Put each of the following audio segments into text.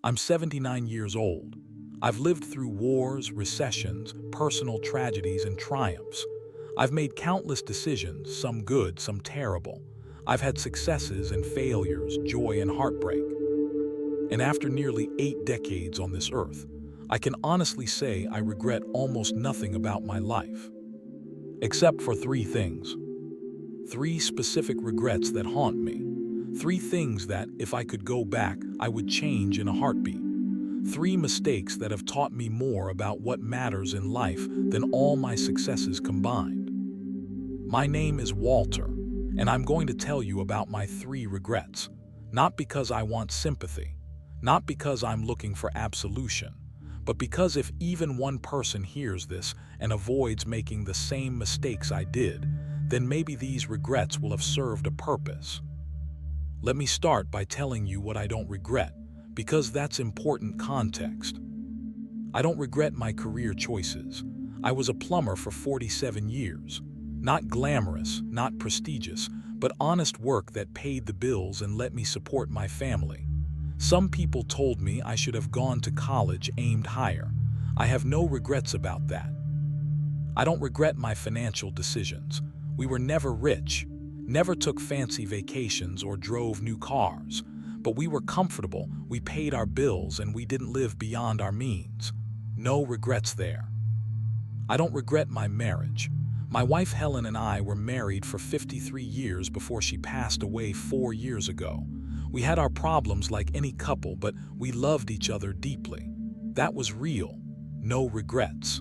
I'm 79 years old. I've lived through wars, recessions, personal tragedies, and triumphs. I've made countless decisions, some good, some terrible. I've had successes and failures, joy and heartbreak. And after nearly 8 decades on this earth, I can honestly say I regret almost nothing about my life. Except for 3 things. 3 specific regrets that haunt me. 3 things that, if I could go back, I would change in a heartbeat. 3 mistakes that have taught me more about what matters in life than all my successes combined. My name is Walter, and I'm going to tell you about my 3 regrets. Not because I want sympathy, not because I'm looking for absolution, but because if even one person hears this and avoids making the same mistakes I did, then maybe these regrets will have served a purpose. Let me start by telling you what I don't regret, because that's important context. I don't regret my career choices. I was a plumber for 47 years. Not glamorous, not prestigious, but honest work that paid the bills and let me support my family. Some people told me I should have gone to college aimed higher. I have no regrets about that. I don't regret my financial decisions. We were never rich, never took fancy vacations or drove new cars. But we were comfortable, we paid our bills, and we didn't live beyond our means. No regrets there. I don't regret my marriage. My wife Helen and I were married for 53 years before she passed away 4 years ago. We had our problems like any couple, but we loved each other deeply. That was real. No regrets.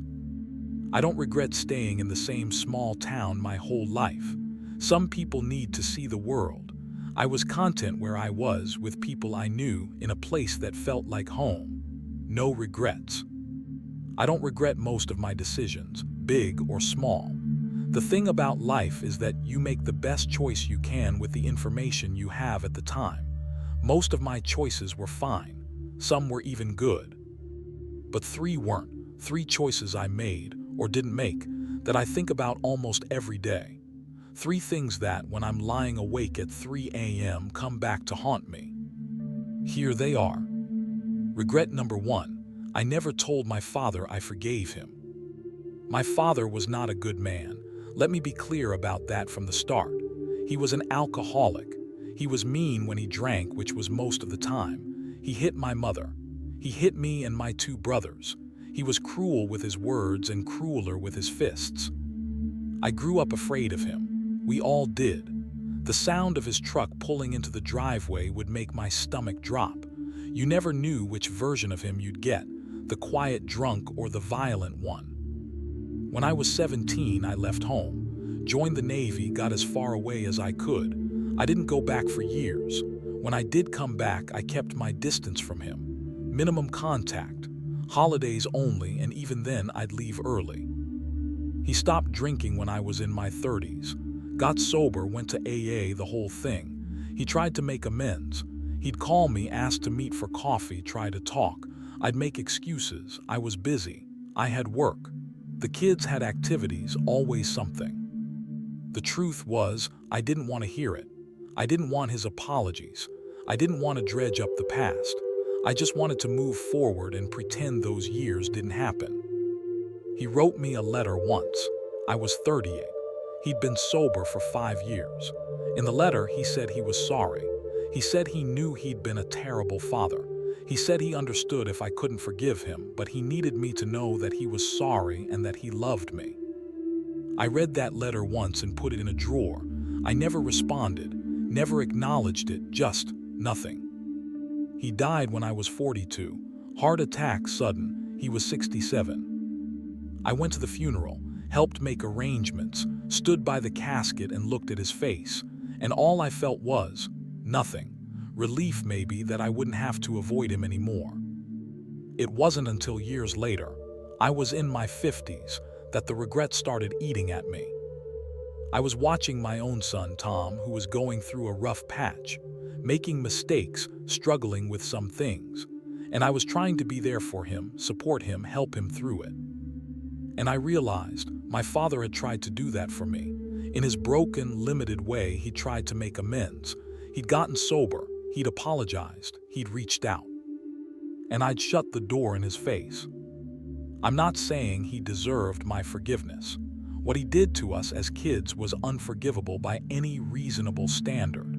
I don't regret staying in the same small town my whole life. Some people need to see the world. I was content where I was, with people I knew, in a place that felt like home. No regrets. I don't regret most of my decisions, big or small. The thing about life is that you make the best choice you can with the information you have at the time. Most of my choices were fine. Some were even good. But 3 weren't. 3 choices I made, or didn't make, that I think about almost every day. 3 things that, when I'm lying awake at 3 a.m., come back to haunt me. Here they are. Regret number 1. I never told my father I forgave him. My father was not a good man. Let me be clear about that from the start. He was an alcoholic. He was mean when he drank, which was most of the time. He hit my mother. He hit me and my 2 brothers. He was cruel with his words and crueler with his fists. I grew up afraid of him. We all did. The sound of his truck pulling into the driveway would make my stomach drop. You never knew which version of him you'd get, the quiet drunk or the violent one. When I was 17, I left home, joined the Navy, got as far away as I could. I didn't go back for years. When I did come back, I kept my distance from him. Minimum contact, holidays only, and even then I'd leave early. He stopped drinking when I was in my 30s. Got sober, went to AA, the whole thing. He tried to make amends. He'd call me, ask to meet for coffee, try to talk. I'd make excuses. I was busy. I had work. The kids had activities, always something. The truth was, I didn't want to hear it. I didn't want his apologies. I didn't want to dredge up the past. I just wanted to move forward and pretend those years didn't happen. He wrote me a letter once. I was 38. He'd been sober for 5 years. In the letter, he said he was sorry. He said he knew he'd been a terrible father. He said he understood if I couldn't forgive him, but he needed me to know that he was sorry and that he loved me. I read that letter once and put it in a drawer. I never responded, never acknowledged it, just nothing. He died when I was 42. Heart attack, sudden. He was 67. I went to the funeral, helped make arrangements, stood by the casket and looked at his face, and all I felt was nothing. Relief maybe that I wouldn't have to avoid him anymore. It wasn't until years later, I was in my 50s, that the regret started eating at me. I was watching my own son, Tom, who was going through a rough patch, making mistakes, struggling with some things, and I was trying to be there for him, support him, help him through it. And I realized my father had tried to do that for me. In his broken, limited way, he tried to make amends. He'd gotten sober, he'd apologized, he'd reached out. and I'd shut the door in his face. I'm not saying he deserved my forgiveness. What he did to us as kids was unforgivable by any reasonable standard.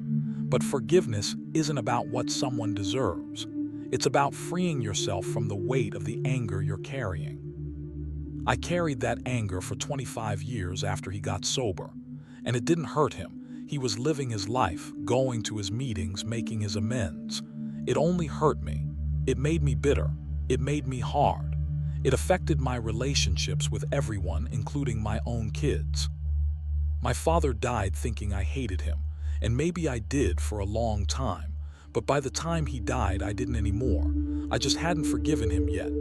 But forgiveness isn't about what someone deserves. It's about freeing yourself from the weight of the anger you're carrying. I carried that anger for 25 years after he got sober, and it didn't hurt him. He was living his life, going to his meetings, making his amends. It only hurt me. It made me bitter. It made me hard. It affected my relationships with everyone, including my own kids. My father died thinking I hated him, and maybe I did for a long time, but by the time he died, I didn't anymore. I just hadn't forgiven him yet.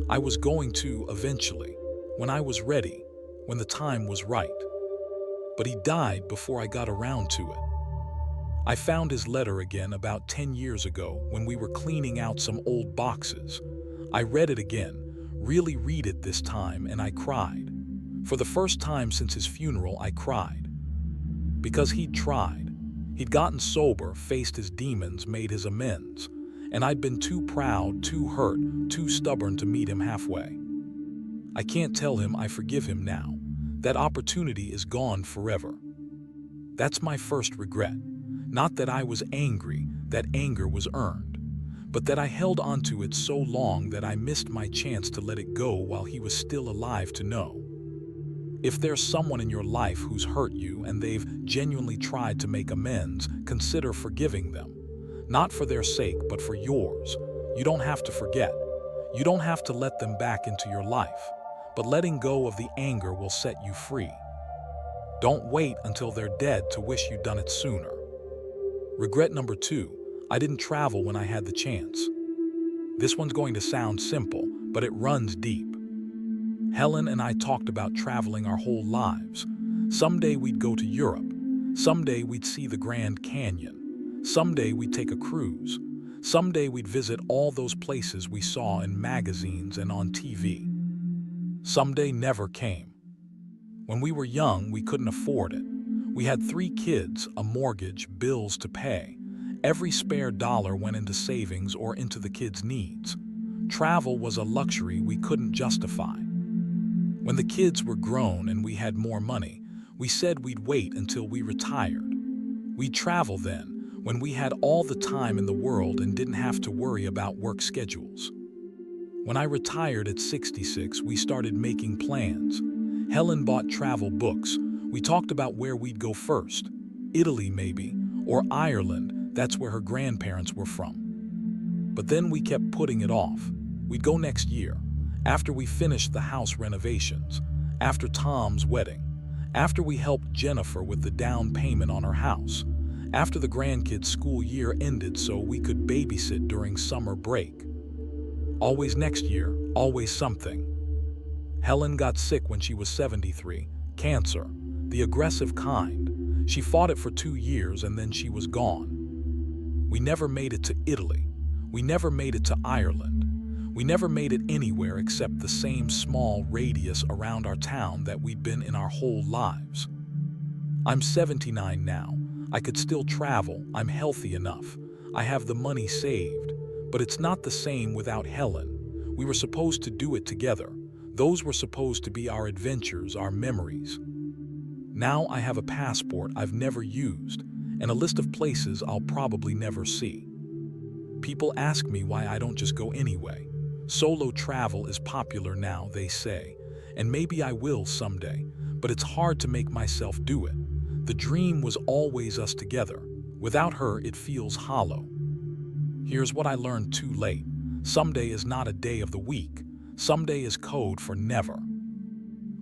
I was going to eventually, when I was ready, when the time was right. But he died before I got around to it. I found his letter again about 10 years ago when we were cleaning out some old boxes. I read it again, really read it this time, and I cried. For the first time since his funeral, I cried. Because he'd tried. He'd gotten sober, faced his demons, made his amends, and I'd been too proud, too hurt, too stubborn to meet him halfway. I can't tell him I forgive him now. That opportunity is gone forever. That's my first regret. Not that I was angry, that anger was earned, but that I held onto it so long that I missed my chance to let it go while he was still alive to know. If there's someone in your life who's hurt you and they've genuinely tried to make amends, consider forgiving them. Not for their sake, but for yours. You don't have to forget. You don't have to let them back into your life. But letting go of the anger will set you free. Don't wait until they're dead to wish you'd done it sooner. Regret number 2, I didn't travel when I had the chance. This one's going to sound simple, but it runs deep. Helen and I talked about traveling our whole lives. Someday we'd go to Europe. Someday we'd see the Grand Canyon. Someday we'd take a cruise. Someday we'd visit all those places we saw in magazines and on TV. Someday never came. When we were young, we couldn't afford it. We had 3 kids, a mortgage, bills to pay. Every spare dollar went into savings or into the kids' needs. Travel was a luxury we couldn't justify. When the kids were grown and we had more money, we said we'd wait until we retired. We'd travel then, when we had all the time in the world and didn't have to worry about work schedules. When I retired at 66, we started making plans. Helen bought travel books. We talked about where we'd go first. Italy maybe, or Ireland, that's where her grandparents were from. But then we kept putting it off. We'd go next year, after we finished the house renovations, after Tom's wedding, after we helped Jennifer with the down payment on her house, after the grandkids' school year ended so we could babysit during summer break. Always next year, always something. Helen got sick when she was 73, cancer, the aggressive kind. She fought it for 2 years and then she was gone. We never made it to Italy. We never made it to Ireland. We never made it anywhere except the same small radius around our town that we'd been in our whole lives. I'm 79 now. I could still travel. I'm healthy enough. I have the money saved. But it's not the same without Helen. We were supposed to do it together. Those were supposed to be our adventures, our memories. Now I have a passport I've never used and a list of places I'll probably never see. People ask me why I don't just go anyway. Solo travel is popular now, they say, and maybe I will someday, but it's hard to make myself do it. The dream was always us together. Without her, it feels hollow. Here's what I learned too late. Someday is not a day of the week. Someday is code for never.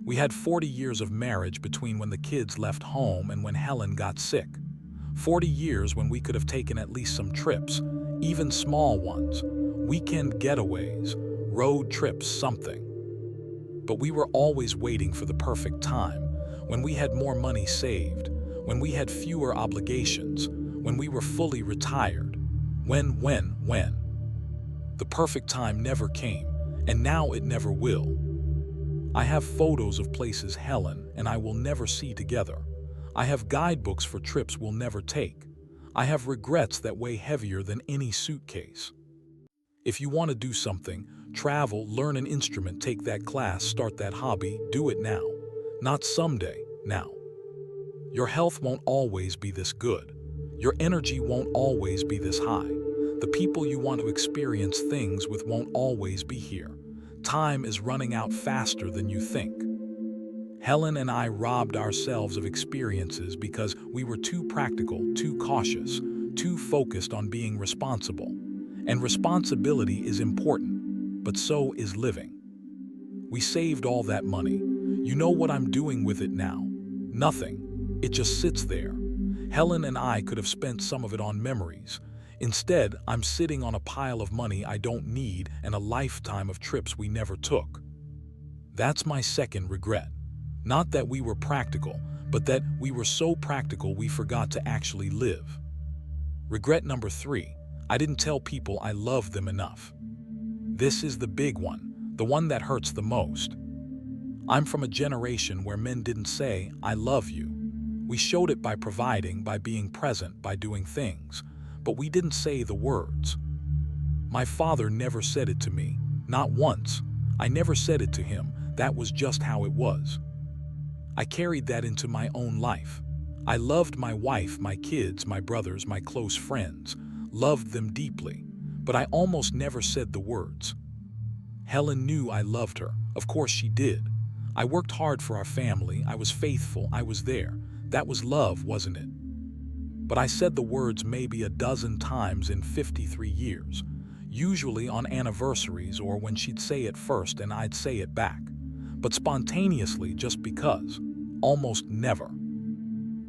We had 40 years of marriage between when the kids left home and when Helen got sick. 40 years when we could have taken at least some trips, even small ones, weekend getaways, road trips, something. But we were always waiting for the perfect time, when we had more money saved, when we had fewer obligations, when we were fully retired. When? The perfect time never came, and now it never will. I have photos of places Helen and I will never see together. I have guidebooks for trips we'll never take. I have regrets that weigh heavier than any suitcase. If you want to do something, travel, learn an instrument, take that class, start that hobby, do it now. Not someday, now. Your health won't always be this good. Your energy won't always be this high. The people you want to experience things with won't always be here. Time is running out faster than you think. Helen and I robbed ourselves of experiences because we were too practical, too cautious, too focused on being responsible. And responsibility is important, but so is living. We saved all that money. You know what I'm doing with it now? Nothing. It just sits there. Helen and I could have spent some of it on memories. Instead, I'm sitting on a pile of money I don't need and a lifetime of trips we never took. That's my second regret. Not that we were practical, but that we were so practical we forgot to actually live. Regret number 3, I didn't tell people I loved them enough. This is the big one, the one that hurts the most. I'm from a generation where men didn't say, "I love you." We showed it by providing, by being present, by doing things, but we didn't say the words. My father never said it to me, not once. I never said it to him, that was just how it was. I carried that into my own life. I loved my wife, my kids, my brothers, my close friends, loved them deeply, but I almost never said the words. Helen knew I loved her, of course she did. I worked hard for our family, I was faithful, I was there. That was love, wasn't it? But I said the words maybe a dozen times in 53 years, usually on anniversaries or when she'd say it first and I'd say it back. But spontaneously, just because. Almost never.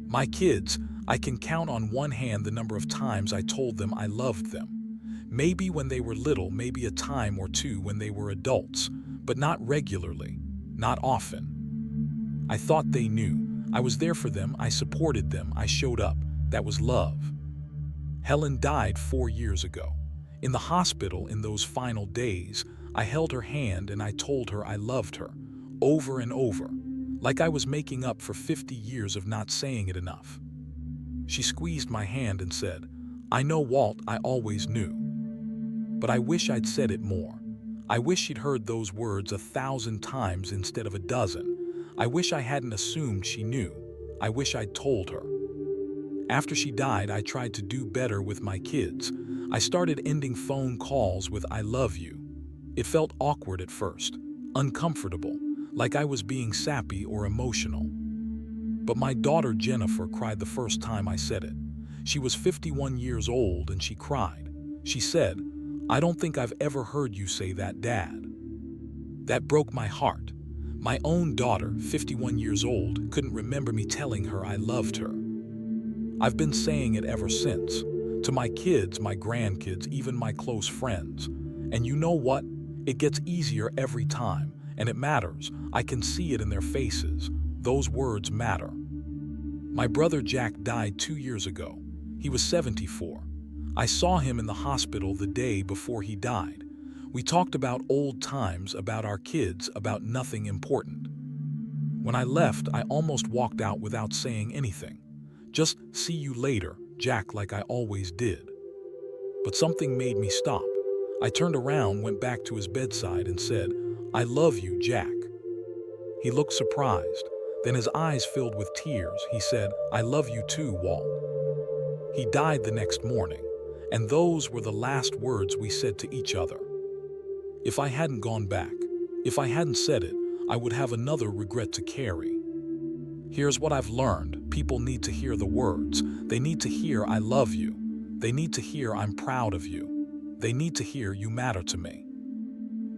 My kids, I can count on one hand the number of times I told them I loved them. Maybe when they were little, maybe a time or two when they were adults, but not regularly, not often. I thought they knew. I was there for them, I supported them, I showed up. That was love. Helen died 4 years ago. In the hospital in those final days, I held her hand and I told her I loved her, over and over, like I was making up for 50 years of not saying it enough. She squeezed my hand and said, "I know, Walt, I always knew. But I wish I'd said it more. I wish she'd heard those words 1,000 times instead of a dozen. I wish I hadn't assumed she knew. I wish I'd told her." After she died, I tried to do better with my kids. I started ending phone calls with "I love you." It felt awkward at first, uncomfortable, like I was being sappy or emotional. But my daughter Jennifer cried the first time I said it. She was 51 years old and she cried. She said, "I don't think I've ever heard you say that, Dad." That broke my heart. My own daughter, 51 years old, couldn't remember me telling her I loved her. I've been saying it ever since, to my kids, my grandkids, even my close friends. And you know what? It gets easier every time, and it matters. I can see it in their faces. Those words matter. My brother Jack died 2 years ago. He was 74. I saw him in the hospital the day before he died. We talked about old times, about our kids, about nothing important. When I left, I almost walked out without saying anything. Just "see you later, Jack," like I always did. But something made me stop. I turned around, went back to his bedside and said, "I love you, Jack." He looked surprised. Then his eyes filled with tears. He said, "I love you too, Walt." He died the next morning, and those were the last words we said to each other. If I hadn't gone back, if I hadn't said it, I would have another regret to carry. Here's what I've learned. People need to hear the words. They need to hear "I love you." They need to hear "I'm proud of you." They need to hear "you matter to me."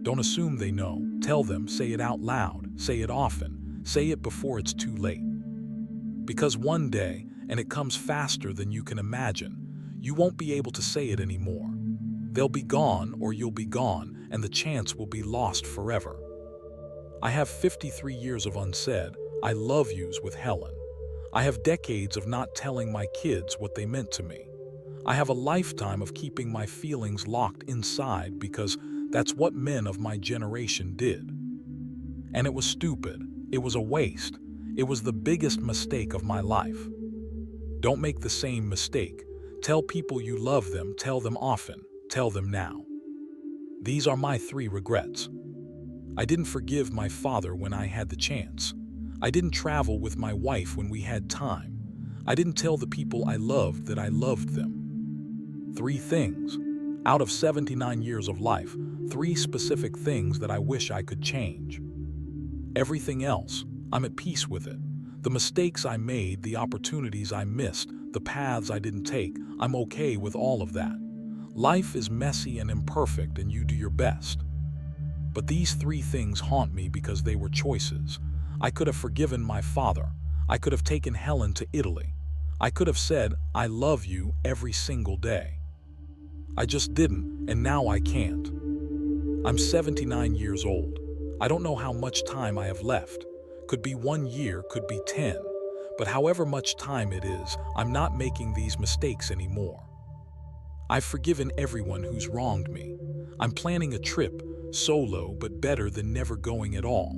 Don't assume they know. Tell them, say it out loud, say it often, say it before it's too late. Because one day, and it comes faster than you can imagine, you won't be able to say it anymore. They'll be gone or you'll be gone, and the chance will be lost forever. I have 53 years of unsaid "I love yous" with Helen. I have decades of not telling my kids what they meant to me. I have a lifetime of keeping my feelings locked inside because that's what men of my generation did. And it was stupid. It was a waste. It was the biggest mistake of my life. Don't make the same mistake. Tell people you love them. Tell them often. Tell them now. These are my 3 regrets. I didn't forgive my father when I had the chance. I didn't travel with my wife when we had time. I didn't tell the people I loved that I loved them. 3 things. Out of 79 years of life, 3 specific things that I wish I could change. Everything else, I'm at peace with it. The mistakes I made, the opportunities I missed, the paths I didn't take, I'm okay with all of that. Life is messy and imperfect, and you do your best. But these 3 things haunt me because they were choices. I could have forgiven my father. I could have taken Helen to Italy. I could have said, "I love you" every single day. I just didn't, and now I can't. I'm 79 years old. I don't know how much time I have left. Could be 1 year, could be 10. But however much time it is, I'm not making these mistakes anymore. I've forgiven everyone who's wronged me. I'm planning a trip, solo but better than never going at all.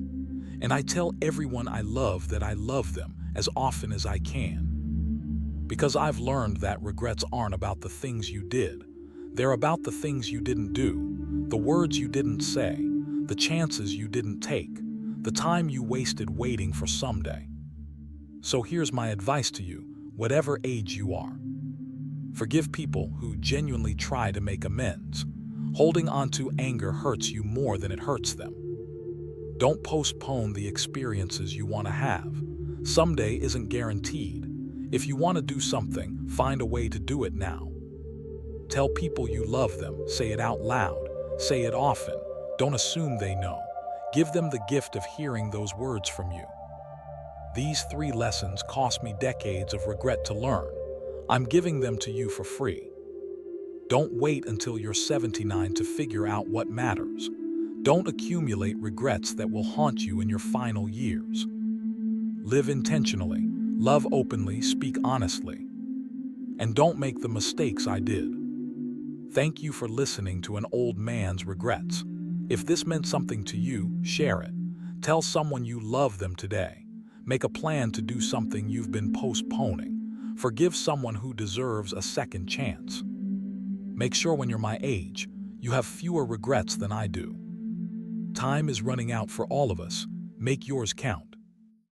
And I tell everyone I love that I love them as often as I can. Because I've learned that regrets aren't about the things you did. They're about the things you didn't do, the words you didn't say, the chances you didn't take, the time you wasted waiting for someday. So here's my advice to you, whatever age you are. Forgive people who genuinely try to make amends. Holding on to anger hurts you more than it hurts them. Don't postpone the experiences you want to have. Someday isn't guaranteed. If you want to do something, find a way to do it now. Tell people you love them, say it out loud, say it often. Don't assume they know. Give them the gift of hearing those words from you. These 3 lessons cost me decades of regret to learn. I'm giving them to you for free. Don't wait until you're 79 to figure out what matters. Don't accumulate regrets that will haunt you in your final years. Live intentionally, love openly, speak honestly. And don't make the mistakes I did. Thank you for listening to an old man's regrets. If this meant something to you, share it. Tell someone you love them today. Make a plan to do something you've been postponing. Forgive someone who deserves a second chance. Make sure when you're my age, you have fewer regrets than I do. Time is running out for all of us. Make yours count.